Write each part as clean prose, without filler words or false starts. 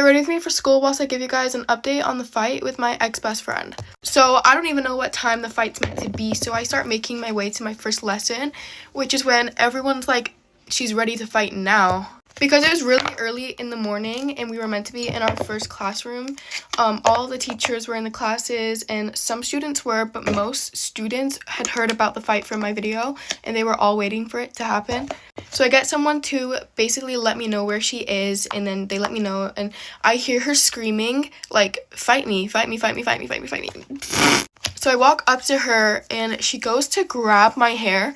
ready with me for school whilst I give you guys an update on the fight with my ex-best friend. So I don't even know what time the fight's meant to be, so I start making my way to my first lesson, which is when everyone's like, she's ready to fight now. Because it was really early in the morning and we were meant to be in our first classroom. All the teachers were in the classes and some students were, but most students had heard about the fight from my video and they were all waiting for it to happen. So I get someone to basically let me know where she is, and then they let me know, and I hear her screaming like, fight me, fight me, fight me, fight me, fight me, fight me. So I walk up to her and she goes to grab my hair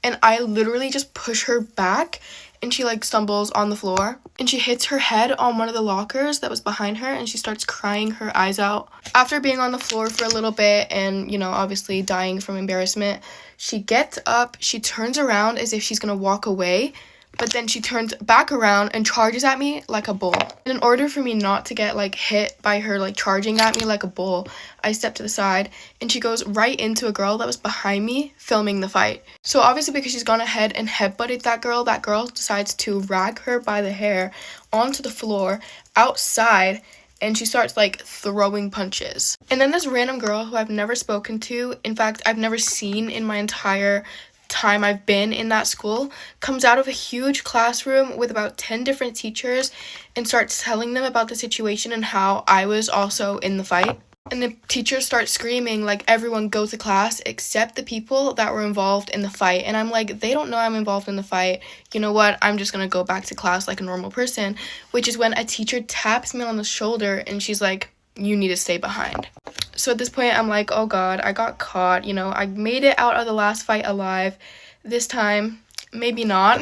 and I literally just push her back and she like stumbles on the floor and she hits her head on one of the lockers that was behind her and she starts crying her eyes out. After being on the floor for a little bit and, you know, obviously dying from embarrassment, she gets up, she turns around as if she's gonna walk away, but then she turns back around and charges at me like a bull. And in order for me not to get like hit by her like charging at me like a bull, I step to the side and she goes right into a girl that was behind me filming the fight. So obviously because she's gone ahead and headbutted that girl decides to drag her by the hair onto the floor outside and she starts like throwing punches. And then this random girl who I've never spoken to, in fact, I've never seen in my entire time I've been in that school, comes out of a huge classroom with about 10 different teachers and starts telling them about the situation and how I was also in the fight. And the teachers start screaming like, everyone go to class except the people that were involved in the fight. And I'm like, they don't know I'm involved in the fight. You know what? I'm just gonna go back to class like a normal person, which is when a teacher taps me on the shoulder and she's like, you need to stay behind. So at this point, I'm like, oh God, I got caught. You know, I made it out of the last fight alive. This time, maybe not.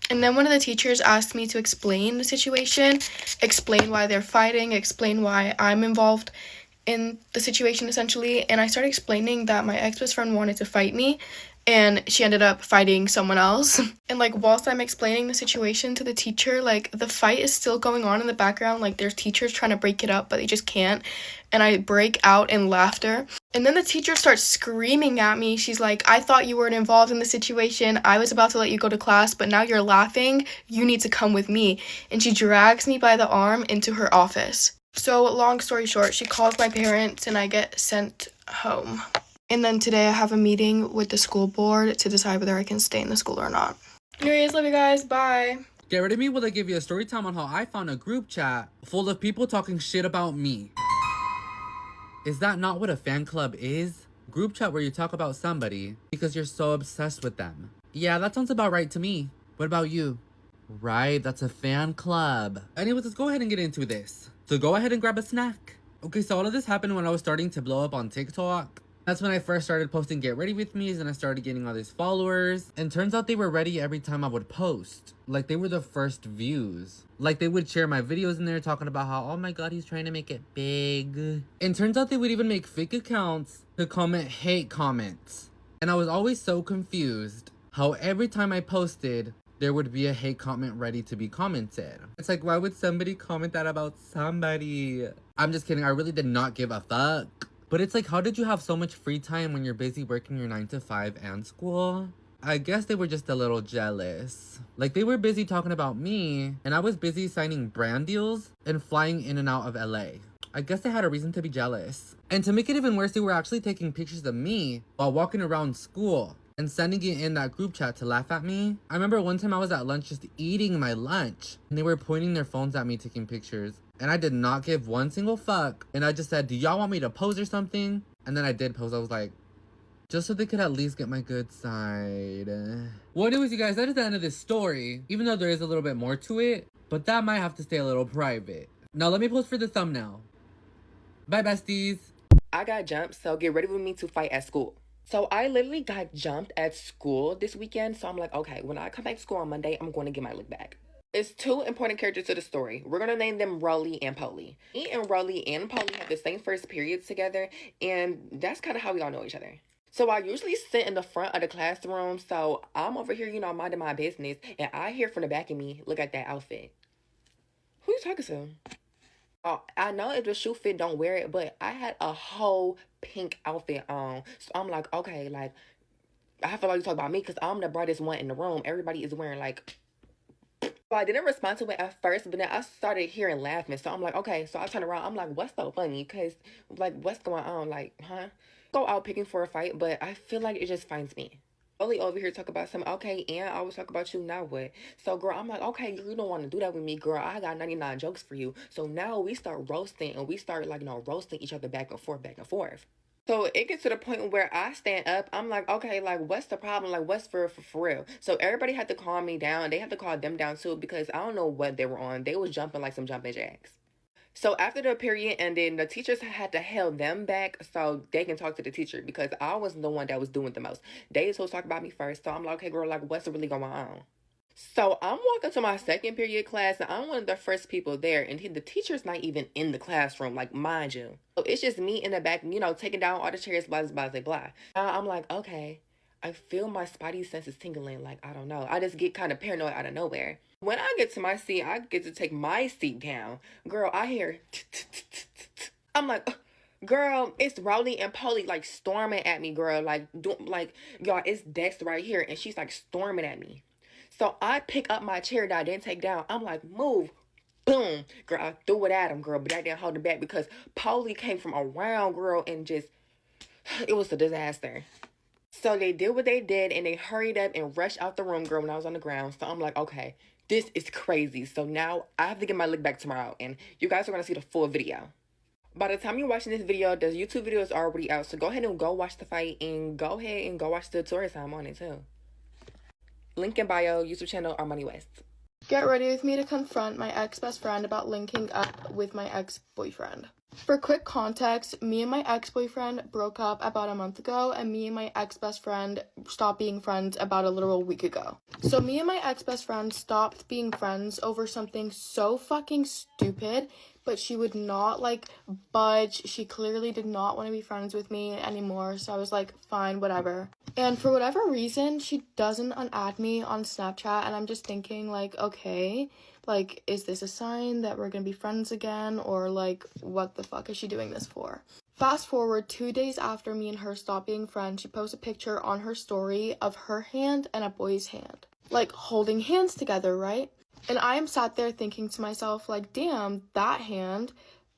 And then one of the teachers asked me to explain the situation, explain why they're fighting, explain why I'm involved in the situation essentially. And I started explaining that my ex-best friend wanted to fight me and she ended up fighting someone else. And like whilst I'm explaining the situation to the teacher, like the fight is still going on in the background. Like there's teachers trying to break it up but they just can't, and I break out in laughter. And then the teacher starts screaming at me. She's like, I thought you weren't involved in the situation. I was about to let you go to class, but now you're laughing. You need to come with me. And she drags me by the arm into her office. So long story short, she calls my parents and I get sent home. And then today I have a meeting with the school board to decide whether I can stay in the school or not. Anyways, love you guys. Bye. Get ready with me while I give you a story time on how I found a group chat full of people talking shit about me. Is that not what a fan club is? Group chat where you talk about somebody because you're so obsessed with them. Yeah, that sounds about right to me. What about you? Right, that's a fan club. Anyways, let's go ahead and get into this. So go ahead and grab a snack. Okay, so all of this happened when I was starting to blow up on TikTok. That's when I first started posting Get Ready With Me's and I started getting all these followers. And turns out they were ready every time I would post. Like they were the first views. Like they would share my videos in there talking about how, oh my God, he's trying to make it big. And turns out they would even make fake accounts to comment hate comments. And I was always so confused how every time I posted, there would be a hate comment ready to be commented. It's like, why would somebody comment that about somebody? I'm just kidding. I really did not give a fuck. But it's like, how did you have so much free time when you're busy working your 9 to 5 and school? I guess they were just a little jealous. Like they were busy talking about me and I was busy signing brand deals and flying in and out of LA. I guess they had a reason to be jealous. And to make it even worse, they were actually taking pictures of me while walking around school and sending it in that group chat to laugh at me. I remember one time I was at lunch just eating my lunch and they were pointing their phones at me taking pictures. And I did not give one single fuck. And I just said, do y'all want me to pose or something? And then I did pose. I was like, just so they could at least get my good side. Well, anyways, you guys, that is the end of this story. Even though there is a little bit more to it. But that might have to stay a little private. Now let me post for the thumbnail. Bye, besties. I got jumped, so get ready with me to fight at school. So I literally got jumped at school this weekend. So I'm like, okay, when I come back to school on Monday, I'm going to get my look back. It's two important characters to the story. We're going to name them Rolly and Polly. Me and Rolly and Polly have the same first periods together, and that's kind of how we all know each other. So I usually sit in the front of the classroom, so I'm over here, you know, minding my business, and I hear from the back of me, look at that outfit. Who you talking to? Oh, I know if the shoe fit, don't wear it, but I had a whole pink outfit on. So I'm like, okay, like, I feel like you talk about me because I'm the brightest one in the room. Everybody is wearing, like, Well, I didn't respond to it at first, but then I started hearing laughing. So I'm like, okay. So I turned around. I'm like, what's so funny? Because, like, what's going on? Like, huh? Go out picking for a fight, but I feel like it just finds me. Only over here talk about something. Okay, and I always talk about you. Now what? So, girl, I'm like, okay, you don't want to do that with me, girl. I got 99 jokes for you. So now we start roasting, and we start, like, roasting each other back and forth, back and forth. So it gets to the point where I stand up. I'm like, okay, like, what's the problem? Like, what's for real? So everybody had to calm me down. They had to calm them down too, because I don't know what they were on. They was jumping like some jumping jacks. So after the period ended, the teachers had to hold them back so they can talk to the teacher, because I wasn't the one that was doing the most. They supposed to talk about me first. So I'm like, okay, girl, like, what's really going on? So I'm walking to my second period class, and I'm one of the first people there, and the teacher's not even in the classroom, like, mind you. So it's just me in the back, taking down all the chairs, blah, blah, blah, blah. Now I'm like, okay, I feel my spidey senses tingling, like, I don't know. I just get kind of paranoid out of nowhere. When I get to my seat, I get to take my seat down. Girl, I hear, I'm like, girl, it's Rowley and Polly, like, storming at me, girl. Like, y'all, it's Dex right here, and she's, like, storming at me. So I pick up my chair that I didn't take down. I'm like, move. Boom. Girl, I threw it at him, girl. But I didn't hold it back because Polly came from around, girl, and just, it was a disaster. So they did what they did, and they hurried up and rushed out the room, girl, when I was on the ground. So I'm like, okay, this is crazy. So now I have to get my lick back tomorrow, and you guys are going to see the full video. By the time you're watching this video, the YouTube video is already out. So go ahead and go watch the fight, and go ahead and go watch the tutorial time on it, too. Link in bio, YouTube channel, Armani West. Get ready with me to confront my ex-best friend about linking up with my ex-boyfriend. For quick context, me and my ex-boyfriend broke up about a month ago, and me and my ex-best friend stopped being friends about a literal week ago. So me and my ex-best friend stopped being friends over something so fucking stupid, but she would not, like, budge. She clearly did not want to be friends with me anymore, so I was like, fine, whatever. And for whatever reason, she doesn't unadd me on Snapchat, and I'm just thinking, like, okay, like, is this a sign that we're gonna be friends again, or, like, what the fuck is she doing this for? Fast forward 2 days after me and her stopped being friends, she posts a picture on her story of her hand and a boy's hand, like, holding hands together, right? And I am sat there thinking to myself, like, damn, that hand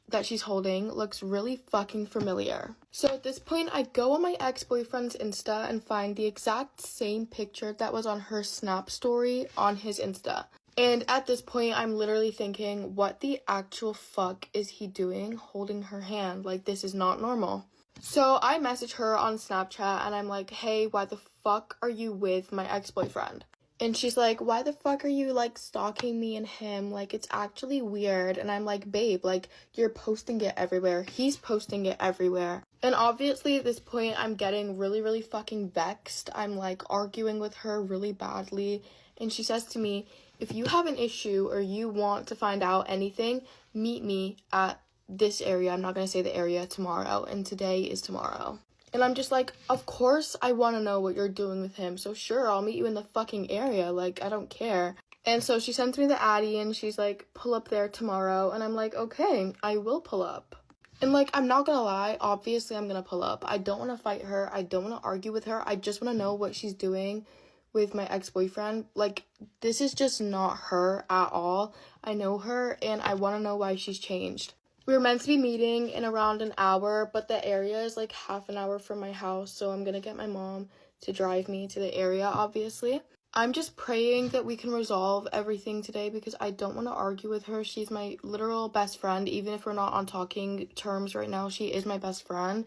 that she's holding looks really fucking familiar. So at this point, I go on my ex-boyfriend's Insta and find the exact same picture that was on her Snap story on his Insta. And at this point, I'm literally thinking, what the actual fuck is he doing holding her hand? Like, this is not normal. So I message her on Snapchat, and I'm like, hey, why the fuck are you with my ex-boyfriend? And she's like, why the fuck are you, like, stalking me and him? Like, it's actually weird. And I'm like, babe, like, you're posting it everywhere. He's posting it everywhere. And obviously at this point, I'm getting really, really fucking vexed. I'm, like, arguing with her really badly. And she says to me, if you have an issue or you want to find out anything, meet me at this area. I'm not going to say the area, tomorrow. And today is tomorrow. And I'm just like, of course I want to know what you're doing with him. So sure, I'll meet you in the fucking area. Like, I don't care. And so she sends me the Addy, and she's like, pull up there tomorrow. And I'm like, okay, I will pull up. And, like, I'm not gonna lie, obviously I'm gonna pull up. I don't want to fight her. I don't want to argue with her. I just want to know what she's doing with my ex-boyfriend. Like, this is just not her at all. I know her, and I want to know why she's changed. We were meant to be meeting in around an hour, but the area is like half an hour from my house, so I'm gonna get my mom to drive me to the area, obviously. I'm just praying that we can resolve everything today, because I don't want to argue with her. She's my literal best friend. Even if we're not on talking terms right now, she is my best friend.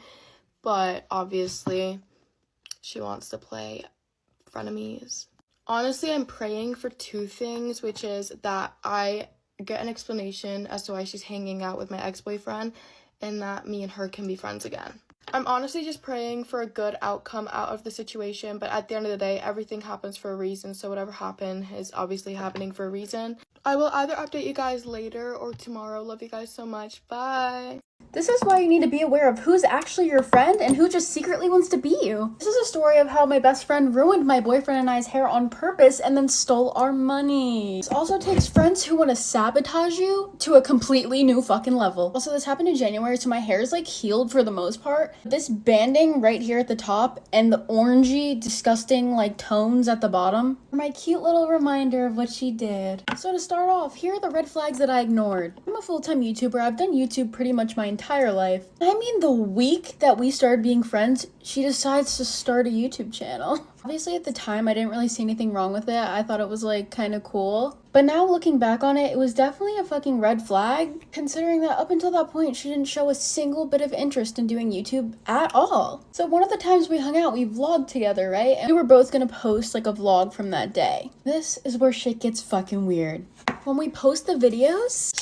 But obviously, she wants to play frenemies. Honestly, I'm praying for two things, which is that I get an explanation as to why she's hanging out with my ex-boyfriend, and that me and her can be friends again. I'm honestly just praying for a good outcome out of the situation, but at the end of the day, everything happens for a reason, so whatever happened is obviously happening for a reason. I will either update you guys later or tomorrow. Love you guys so much. Bye! This is why you need to be aware of who's actually your friend and who just secretly wants to be you. This is a story of how my best friend ruined my boyfriend and I's hair on purpose and then stole our money. This also takes friends who want to sabotage you to a completely new fucking level. Also, this happened in January, so my hair is like healed for the most part. This banding right here at the top and the orangey, disgusting like tones at the bottom are my cute little reminder of what she did. So to start off, here are the red flags that I ignored. I'm a full-time YouTuber. I've done YouTube pretty much my entire life. I mean, the week that we started being friends, she decides to start a YouTube channel. Obviously, at the time, I didn't really see anything wrong with it. I thought it was, like, kind of cool. But now, looking back on it, it was definitely a fucking red flag, considering that up until that point, she didn't show a single bit of interest in doing YouTube at all. So one of the times we hung out, we vlogged together, right? And we were both gonna post, like, a vlog from that day. This is where shit gets fucking weird. When we post the videos,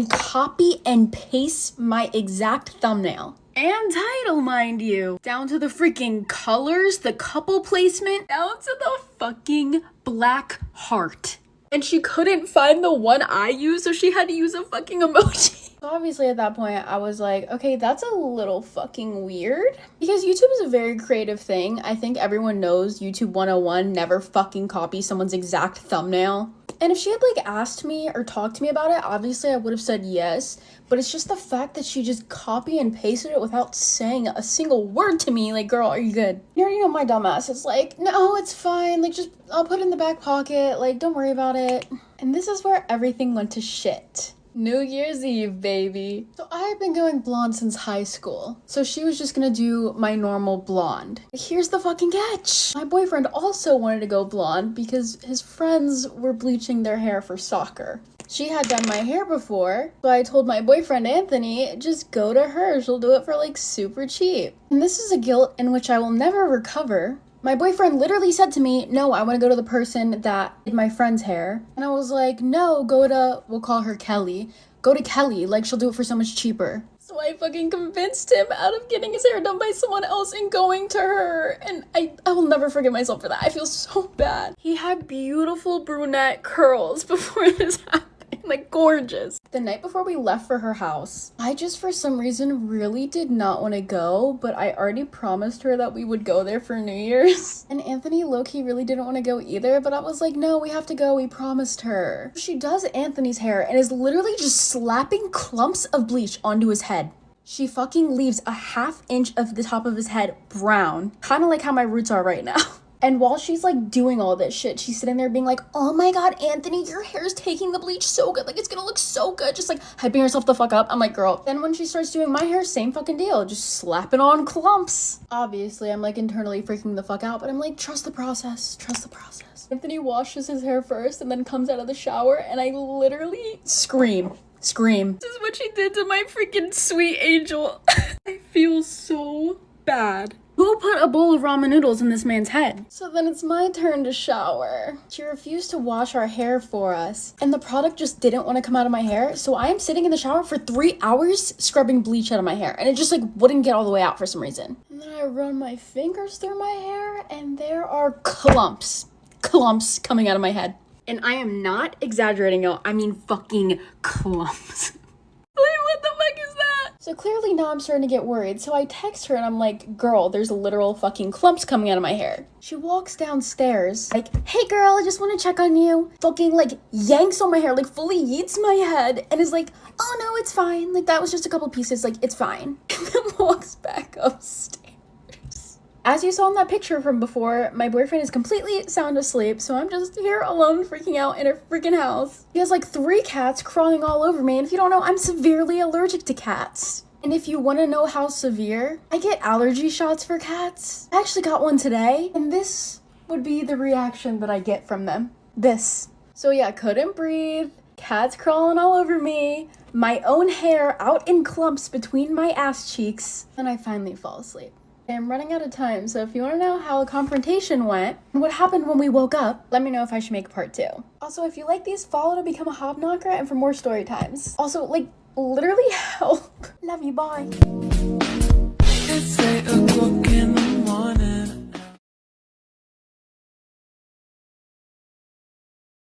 copy and paste my exact thumbnail. And title, mind you. Down to the freaking colors, the couple placement, down to the fucking black heart. And she couldn't find the one I used, so she had to use a fucking emoji. So obviously at that point, I was like, okay, that's a little fucking weird. Because YouTube is a very creative thing. I think everyone knows YouTube 101, never fucking copy someone's exact thumbnail. And if she had like asked me or talked to me about it, obviously I would have said yes. But it's just the fact that she just copy and pasted it without saying a single word to me. Like, girl, are you good? You already know my dumbass. It's like, no, it's fine. Like, just, I'll put it in the back pocket. Like, don't worry about it. And this is where everything went to shit. New Year's Eve, baby. So I had been going blonde since high school. So she was just gonna do my normal blonde. Here's the fucking catch. My boyfriend also wanted to go blonde because his friends were bleaching their hair for soccer. She had done my hair before, so I told my boyfriend Anthony, just go to her. She'll do it for like super cheap. And this is a guilt in which I will never recover. My boyfriend literally said to me, no, I want to go to the person that did my friend's hair. And I was like, no, go to, we'll call her Kelly. Go to Kelly, like she'll do it for so much cheaper. So I fucking convinced him out of getting his hair done by someone else and going to her. And I will never forgive myself for that. I feel so bad. He had beautiful brunette curls before this happened. Like gorgeous. The night before we left for her house, I just for some reason really did not want to go, but I already promised her that we would go there for New Year's. And Anthony low-key really didn't want to go either, but I was like, no, we have to go, we promised her. She does Anthony's hair and is literally just slapping clumps of bleach onto his head. She fucking leaves a ½ inch of the top of his head brown, kind of like how my roots are right now. And while she's like doing all this shit, she's sitting there being like, oh my god, Anthony, your hair's taking the bleach so good. Like, it's gonna look so good. Just like hyping herself the fuck up. I'm like, girl. Then when she starts doing my hair, same fucking deal. Just slapping on clumps. Obviously, I'm like internally freaking the fuck out, but I'm like, trust the process. Trust the process. Anthony washes his hair first and then comes out of the shower and I literally scream. This is what she did to my freaking sweet angel. I feel so bad. Who put a bowl of ramen noodles in this man's head? So then it's my turn to shower. She refused to wash our hair for us, and the product just didn't want to come out of my hair, so I am sitting in the shower for 3 hours scrubbing bleach out of my hair, and it just like wouldn't get all the way out for some reason. And then I run my fingers through my hair, and there are clumps coming out of my head. And I am not exaggerating, y'all. I mean fucking clumps. Like, what the fuck is that? So clearly now I'm starting to get worried. So I text her and I'm like, girl, there's literal fucking clumps coming out of my hair. She walks downstairs like, hey girl, I just want to check on you. Fucking like yanks on my hair, like fully yeets my head and is like, oh no, it's fine. Like that was just a couple pieces, like it's fine. And then walks back upstairs. As you saw in that picture from before, my boyfriend is completely sound asleep, so I'm just here alone freaking out in a freaking house. He has like 3 cats crawling all over me, and if you don't know, I'm severely allergic to cats. And if you want to know how severe, I get allergy shots for cats. I actually got one today, and this would be the reaction that I get from them. This. So yeah, couldn't breathe, cats crawling all over me, my own hair out in clumps between my ass cheeks, and I finally fall asleep. I'm running out of time, so if you want to know how a confrontation went and what happened when we woke up, let me know if I should make part 2. Also, if you like these, follow to become a hobknocker and for more story times. Also, like, literally help. Love you, bye.